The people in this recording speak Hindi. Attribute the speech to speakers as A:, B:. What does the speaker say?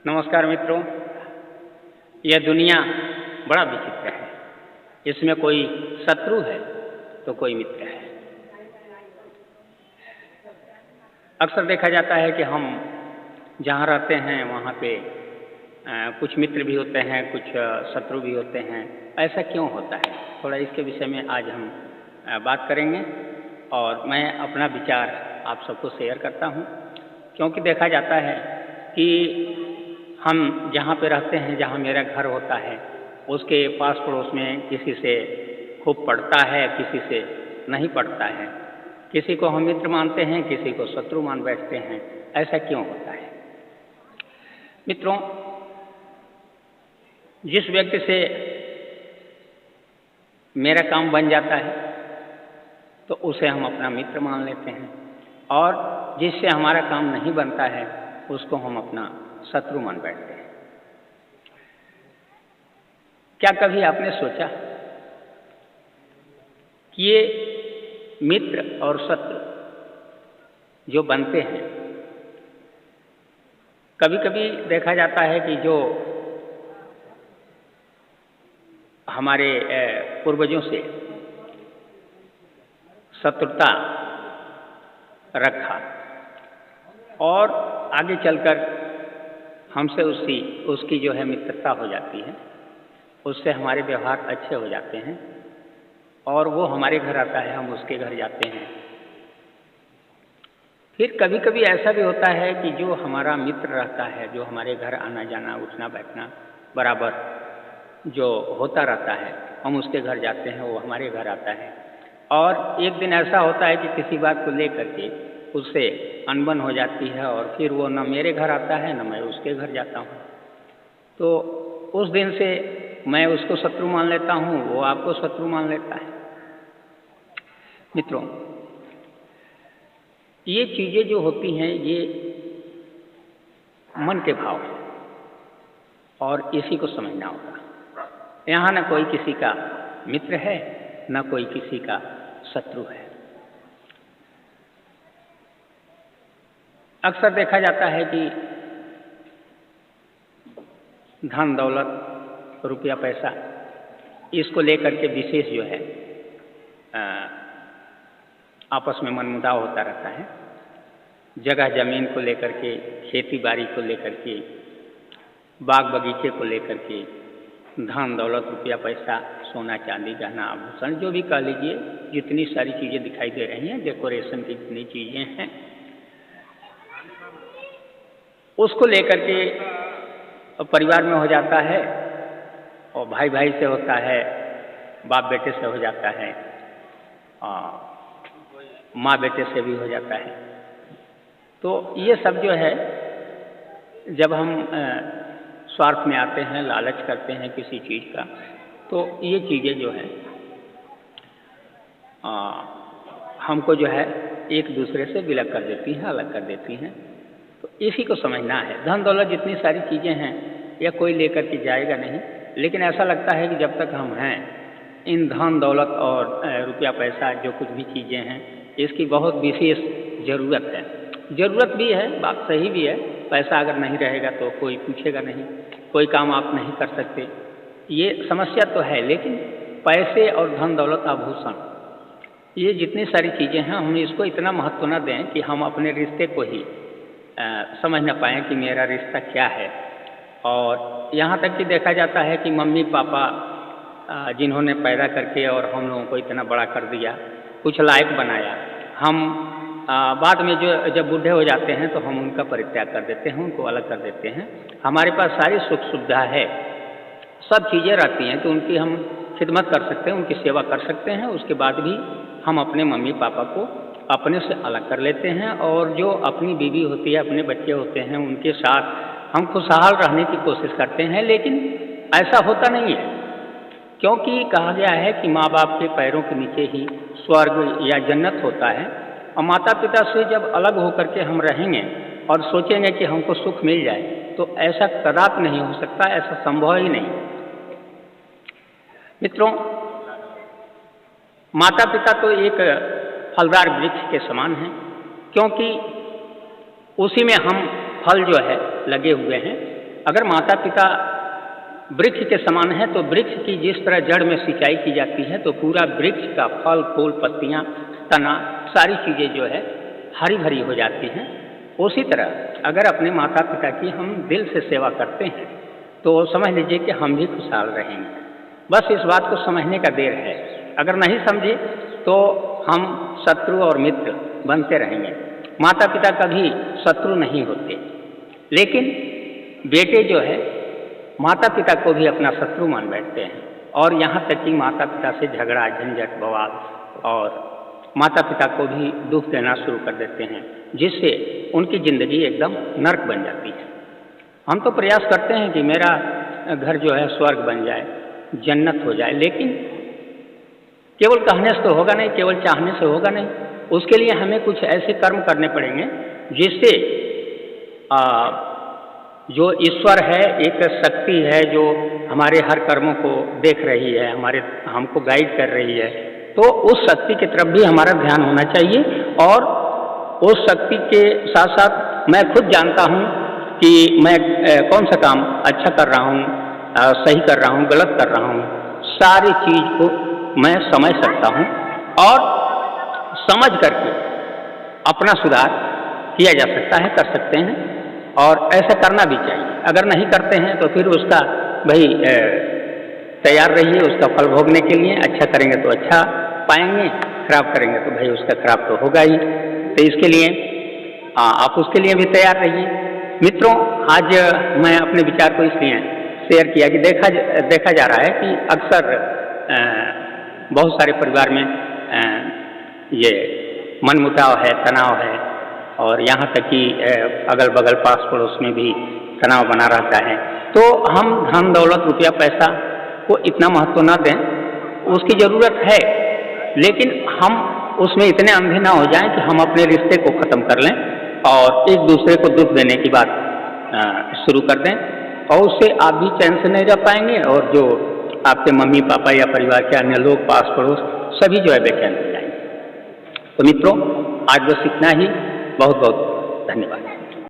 A: नमस्कार मित्रों। यह दुनिया बड़ा विचित्र है। इसमें कोई शत्रु है तो कोई मित्र है। अक्सर देखा जाता है कि हम जहाँ रहते हैं वहाँ पे कुछ मित्र भी होते हैं, कुछ शत्रु भी होते हैं। ऐसा क्यों होता है, थोड़ा इसके विषय में आज हम बात करेंगे और मैं अपना विचार आप सबको शेयर करता हूँ। क्योंकि देखा जाता है कि हम जहाँ पे रहते हैं, जहाँ मेरा घर होता है, उसके पास पड़ोस में किसी से खूब पड़ता है, किसी से नहीं पड़ता है। किसी को हम मित्र मानते हैं, किसी को शत्रु मान बैठते हैं। ऐसा क्यों होता है मित्रों? जिस व्यक्ति से मेरा काम बन जाता है तो उसे हम अपना मित्र मान लेते हैं, और जिससे हमारा काम नहीं बनता है उसको हम अपना शत्रु मान बैठते हैं। क्या कभी आपने सोचा कि ये मित्र और शत्रु जो बनते हैं, कभी कभी देखा जाता है कि जो हमारे पूर्वजों से शत्रुता रखा और आगे चलकर हमसे उसकी जो है मित्रता हो जाती है, उससे हमारे व्यवहार अच्छे हो जाते हैं और वो हमारे घर आता है, हम उसके घर जाते हैं। फिर कभी कभी ऐसा भी होता है कि जो हमारा मित्र रहता है, जो हमारे घर आना जाना उठना बैठना बराबर जो होता रहता है, हम उसके घर जाते हैं, वो हमारे घर आता है। और एक दिन ऐसा होता है कि किसी बात को लेकर के उससे अनबन हो जाती है और फिर वो न मेरे घर आता है न मैं उसके घर जाता हूँ। तो उस दिन से मैं उसको शत्रु मान लेता हूँ, वो आपको शत्रु मान लेता है। मित्रों, ये चीज़ें जो होती हैं ये मन के भाव हैं और इसी को समझना होगा। यहाँ न कोई किसी का मित्र है, न कोई किसी का शत्रु है। अक्सर देखा जाता है कि धन दौलत रुपया पैसा इसको लेकर के विशेष जो है आपस में मनमुटाव होता रहता है। जगह जमीन को लेकर के, खेती बाड़ी को लेकर के, बाग बगीचे को लेकर के, धन दौलत रुपया पैसा सोना चांदी गहना आभूषण जो भी कह लीजिए, जितनी सारी चीज़ें दिखाई दे रही हैं, डेकोरेशन की जितनी चीज़ें हैं, उसको लेकर के परिवार में हो जाता है और भाई भाई से होता है, बाप बेटे से हो जाता है, माँ बेटे से भी हो जाता है। तो ये सब जो है जब हम स्वार्थ में आते हैं, लालच करते हैं किसी चीज़ का, तो ये चीज़ें जो है हमको जो है एक दूसरे से विलग कर देती हैं, अलग कर देती हैं। तो इसी को समझना है। धन दौलत जितनी सारी चीज़ें हैं यह कोई लेकर के जाएगा नहीं, लेकिन ऐसा लगता है कि जब तक हम हैं, इन धन दौलत और रुपया पैसा जो कुछ भी चीज़ें हैं इसकी बहुत विशेष ज़रूरत है। ज़रूरत भी है, बात सही भी है। पैसा अगर नहीं रहेगा तो कोई पूछेगा नहीं, कोई काम आप नहीं कर सकते, ये समस्या तो है। लेकिन पैसे और धन दौलत आभूषण ये जितनी सारी चीज़ें हैं, हम इसको इतना महत्व न दें कि हम अपने रिश्ते को ही समझ न पाएँ कि मेरा रिश्ता क्या है। और यहाँ तक कि देखा जाता है कि मम्मी पापा जिन्होंने पैदा करके और हम लोगों को इतना बड़ा कर दिया, कुछ लायक बनाया, हम बाद में जब बूढ़े हो जाते हैं तो हम उनका परित्याग कर देते हैं, उनको अलग कर देते हैं। हमारे पास सारी सुख सुविधा है, सब चीज़ें रहती हैं, तो उनकी हम खिदमत कर सकते हैं, उनकी सेवा कर सकते हैं। उसके बाद भी हम अपने मम्मी पापा को अपने से अलग कर लेते हैं और जो अपनी बीवी होती है, अपने बच्चे होते हैं, उनके साथ हम खुशहाल रहने की कोशिश करते हैं। लेकिन ऐसा होता नहीं है, क्योंकि कहा गया है कि माँ बाप के पैरों के नीचे ही स्वर्ग या जन्नत होता है। और माता पिता से जब अलग होकर के हम रहेंगे और सोचेंगे कि हमको सुख मिल जाए, तो ऐसा कदापि नहीं हो सकता, ऐसा संभव ही नहीं। मित्रों, माता पिता तो एक फलदार वृक्ष के समान हैं, क्योंकि उसी में हम फल जो है लगे हुए हैं। अगर माता पिता वृक्ष के समान है तो वृक्ष की जिस तरह जड़ में सिंचाई की जाती है तो पूरा वृक्ष का फल फूल पत्तियाँ तना सारी चीज़ें जो है हरी भरी हो जाती हैं। उसी तरह अगर अपने माता पिता की हम दिल से सेवा करते हैं तो समझ लीजिए कि हम भी खुशहाल रहेंगे। बस इस बात को समझने का देर है। अगर नहीं समझे तो हम शत्रु और मित्र बनते रहेंगे। माता पिता कभी शत्रु नहीं होते, लेकिन बेटे जो है माता पिता को भी अपना शत्रु मान बैठते हैं और यहाँ तक कि माता पिता से झगड़ा झंझट बवाल और माता पिता को भी दुख देना शुरू कर देते हैं, जिससे उनकी ज़िंदगी एकदम नर्क बन जाती है। हम तो प्रयास करते हैं कि मेरा घर जो है स्वर्ग बन जाए, जन्नत हो जाए, लेकिन केवल कहने से तो होगा नहीं, केवल चाहने से होगा नहीं। उसके लिए हमें कुछ ऐसे कर्म करने पड़ेंगे जिससे जो ईश्वर है, एक शक्ति है जो हमारे हर कर्मों को देख रही है, हमको गाइड कर रही है, तो उस शक्ति की तरफ भी हमारा ध्यान होना चाहिए। और उस शक्ति के साथ साथ मैं खुद जानता हूँ कि मैं कौन सा काम अच्छा कर रहा हूँ, सही कर रहा हूँ, गलत कर रहा हूँ, सारी चीज़ को मैं समझ सकता हूँ और समझ करके अपना सुधार किया जा सकता है, कर सकते हैं और ऐसा करना भी चाहिए। अगर नहीं करते हैं तो फिर उसका भाई तैयार रहिए उसका फल भोगने के लिए। अच्छा करेंगे तो अच्छा पाएंगे, खराब करेंगे तो भाई उसका खराब तो होगा ही। तो इसके लिए आप उसके लिए भी तैयार रहिए। मित्रों, आज मैं अपने विचार को इसलिए शेयर किया कि देखा जा रहा है कि अक्सर बहुत सारे परिवार में ये मनमुटाव है, तनाव है और यहाँ तक कि अगल बगल पास पड़ोस में भी तनाव बना रहता है। तो हम धन दौलत रुपया पैसा को इतना महत्व न दें, उसकी ज़रूरत है, लेकिन हम उसमें इतने अंधे ना हो जाएं कि हम अपने रिश्ते को ख़त्म कर लें और एक दूसरे को दुख देने की बात शुरू कर दें और उससे आप भी चैन से नहीं रह पाएंगे और जो आपके मम्मी पापा या परिवार के अन्य लोग पास पड़ोस सभी जो है बेचैन हो जाएंगे। तो मित्रों, आज बस इतना ही। बहुत बहुत धन्यवाद।